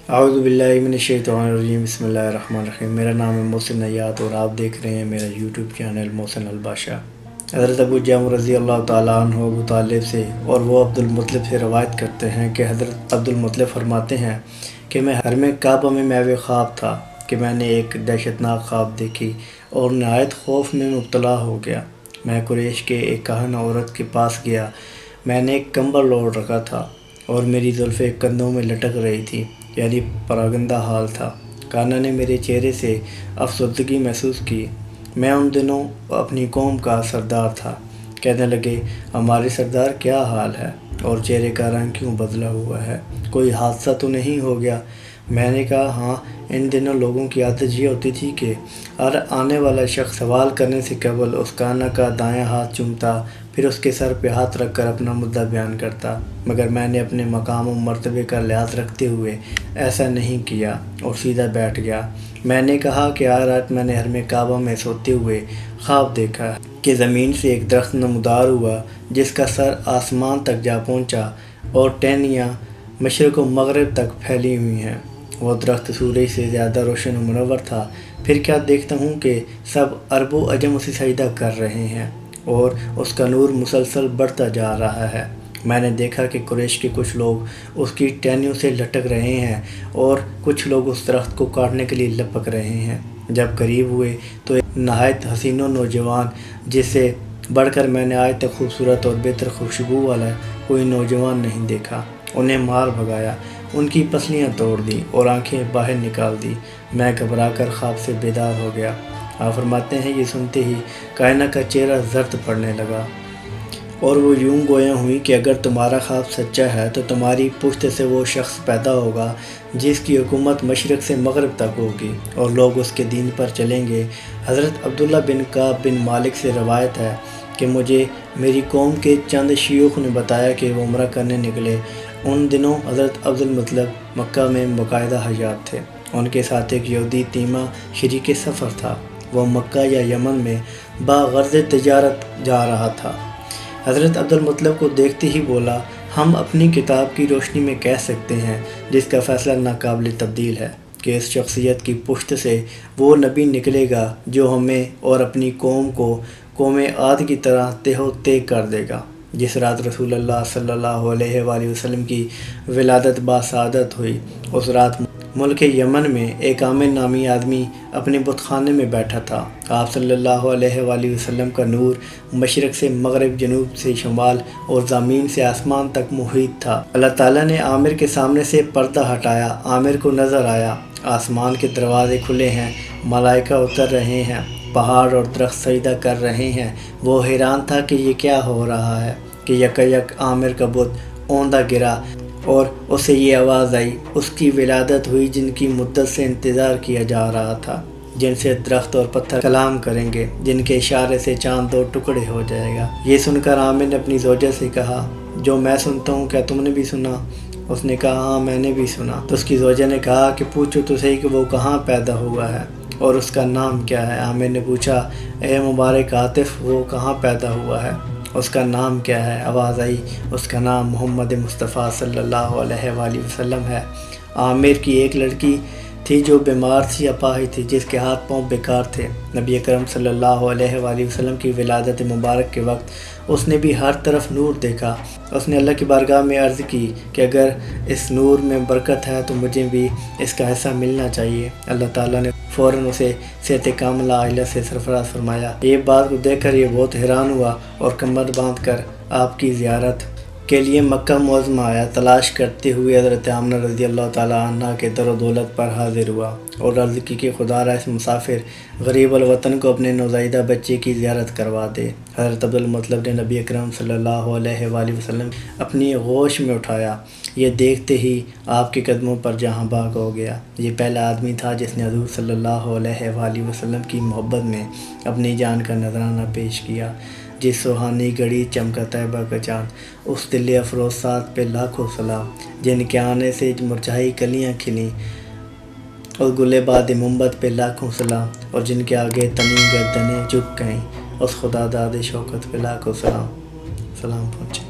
اعوذ باللہ من الشیطان الرجیم، بسم اللہ الرحمن الرحیم۔ میرا نام ہے محسن نیات اور آپ دیکھ رہے ہیں میرا یوٹیوب چینل محسن الباشا۔ حضرت ابو جعفر رضی اللہ تعالیٰ عنہ ابو طالب سے اور وہ عبد المطلب سے روایت کرتے ہیں کہ حضرت عبد المطلب فرماتے ہیں کہ میں حرم کعبہ میں خواب تھا کہ میں نے ایک دہشتناک خواب دیکھی اور نہایت خوف میں مبتلا ہو گیا۔ میں قریش کے ایک کاہن عورت کے پاس گیا۔ میں نے ایک کمبل اوڑھ رکھا تھا اور میری زلفیں کندھوں میں لٹک رہی تھی، یعنی پراگندہ حال تھا۔ کانا نے میرے چہرے سے افسردگی محسوس کی۔ میں ان دنوں اپنی قوم کا سردار تھا۔ کہنے لگے، ہمارے سردار کیا حال ہے اور چہرے کا رنگ کیوں بدلا ہوا ہے؟ کوئی حادثہ تو نہیں ہو گیا؟ میں نے کہا، ہاں، ان دنوں لوگوں کی عادت یہ ہوتی تھی کہ ہر آنے والا شخص سوال کرنے سے قبل اس کانا کا دایاں ہاتھ چومتا، پھر اس کے سر پہ ہاتھ رکھ کر اپنا مدعا بیان کرتا، مگر میں نے اپنے مقام و مرتبے کا لحاظ رکھتے ہوئے ایسا نہیں کیا اور سیدھا بیٹھ گیا۔ میں نے کہا کہ آج رات میں نے حرم کعبہ میں سوتے ہوئے خواب دیکھا کہ زمین سے ایک درخت نمودار ہوا جس کا سر آسمان تک جا پہنچا اور ٹہنیاں مشرق و مغرب تک پھیلی ہوئی ہیں۔ وہ درخت سورج سے زیادہ روشن و منور تھا۔ پھر کیا دیکھتا ہوں کہ سب عرب و عجم اسے سجدہ کر رہے ہیں اور اس کا نور مسلسل بڑھتا جا رہا ہے۔ میں نے دیکھا کہ قریش کے کچھ لوگ اس کی ٹہنیوں سے لٹک رہے ہیں اور کچھ لوگ اس درخت کو کاٹنے کے لیے لپک رہے ہیں۔ جب قریب ہوئے تو ایک نہایت حسین و نوجوان، جس سے بڑھ کر میں نے آج تک خوبصورت اور بہتر خوشبو والا کوئی نوجوان نہیں دیکھا، انہیں مار بھگایا، ان کی پسلیاں توڑ دی اور آنکھیں باہر نکال دی۔ میں گھبرا کر خواب سے بیدار ہو گیا۔ آپ فرماتے ہیں، یہ سنتے ہی کائنہ کا چہرہ زرد پڑنے لگا اور وہ یوں گویا ہوئی کہ اگر تمہارا خواب سچا ہے تو تمہاری پشت سے وہ شخص پیدا ہوگا جس کی حکومت مشرق سے مغرب تک ہوگی اور لوگ اس کے دین پر چلیں گے۔ حضرت عبداللہ بن کعب بن مالک سے روایت ہے کہ مجھے میری قوم کے چند شیوخ نے بتایا کہ وہ عمرہ کرنے نکلے۔ ان دنوں حضرت عبد المطلب مکہ میں باقاعدہ حجاج تھے۔ ان کے ساتھ ایک یہودی تیمہ شریک سفر تھا۔ وہ مکہ یا یمن میں باغرض تجارت جا رہا تھا۔ حضرت عبد المطلب کو دیکھتے ہی بولا، ہم اپنی کتاب کی روشنی میں کہہ سکتے ہیں جس کا فیصلہ ناقابل تبدیل ہے کہ اس شخصیت کی پشت سے وہ نبی نکلے گا جو ہمیں اور اپنی قوم کو قوم عاد کی طرح تہ و تیگ کر دے گا۔ جس رات رسول اللہ صلی اللہ علیہ وآلہ وسلم کی ولادت باسعادت ہوئی، اس رات ملک یمن میں ایک عامر نامی آدمی اپنے بت خانے میں بیٹھا تھا۔ آپ صلی اللہ علیہ وآلہ وسلم کا نور مشرق سے مغرب، جنوب سے شمال اور زمین سے آسمان تک محیط تھا۔ اللہ تعالیٰ نے عامر کے سامنے سے پردہ ہٹایا۔ عامر کو نظر آیا آسمان کے دروازے کھلے ہیں، ملائکہ اتر رہے ہیں، پہاڑ اور درخت سجدہ کر رہے ہیں۔ وہ حیران تھا کہ یہ کیا ہو رہا ہے کہ یک عامر کا بت اوندہ گرا اور اسے یہ آواز آئی، اس کی ولادت ہوئی جن کی مدت سے انتظار کیا جا رہا تھا، جن سے درخت اور پتھر کلام کریں گے، جن کے اشارے سے چاند دو ٹکڑے ہو جائے گا۔ یہ سن کر عامر نے اپنی زوجہ سے کہا، جو میں سنتا ہوں کیا تم نے بھی سنا؟ اس نے کہا، ہاں، میں نے بھی سنا۔ تو اس کی زوجہ نے کہا کہ پوچھو تو صحیح کہ وہ کہاں پیدا ہوا ہے اور اس کا نام کیا ہے؟ عامر نے پوچھا، اے مبارک عاطف، وہ کہاں پیدا ہوا ہے، اس کا نام کیا ہے؟ آواز آئی، اس کا نام محمد مصطفیٰ صلی اللہ علیہ وآلہ وسلم ہے۔ عامر کی ایک لڑکی تھی جو بیمار تھی، اپاہج تھی، جس کے ہاتھ پاؤں بیکار تھے۔ نبی اکرم صلی اللہ علیہ وآلہ وسلم کی ولادت مبارک کے وقت اس نے بھی ہر طرف نور دیکھا۔ اس نے اللہ کی بارگاہ میں عرض کی کہ اگر اس نور میں برکت ہے تو مجھے بھی اس کا حصہ ملنا چاہیے۔ اللہ تعالیٰ نے فوراً اسے صحت کاملہ عائلہ سے سرفراز فرمایا۔ یہ بات کو دیکھ کر یہ بہت حیران ہوا اور کمر باندھ کر آپ کی زیارت کے لیے مکہ معظمہ آیا۔ تلاش کرتے ہوئے حضرت آمنہ رضی اللہ تعالیٰ عنہ کے در و دولت پر حاضر ہوا اور عرض کی کہ خدا را اس مسافر غریب الوطن کو اپنے نوزائیدہ بچے کی زیارت کروا دے۔ حضرت عبد المطلب نے نبی اکرم صلی اللہ علیہ وآلہ وسلم اپنی غوش میں اٹھایا۔ یہ دیکھتے ہی آپ کے قدموں پر جہاں بھاگ ہو گیا۔ یہ پہلا آدمی تھا جس نے حضور صلی اللہ علیہ وآلہ وسلم کی محبت میں اپنی جان کا نذرانہ پیش کیا۔ جس سہانی گھڑی چمکا طیبہ کا چاند، اس دل افروز ساتھ پہ لاکھوں سلام، جن کے آنے سے مرجھائی کلیاں کھلیں، اور گلے باد منبت پہ لاکھوں سلام، اور جن کے آگے تنی گردنیں جھک گئیں، اس خدا داد شوکت پہ لاکھوں سلام پہنچے۔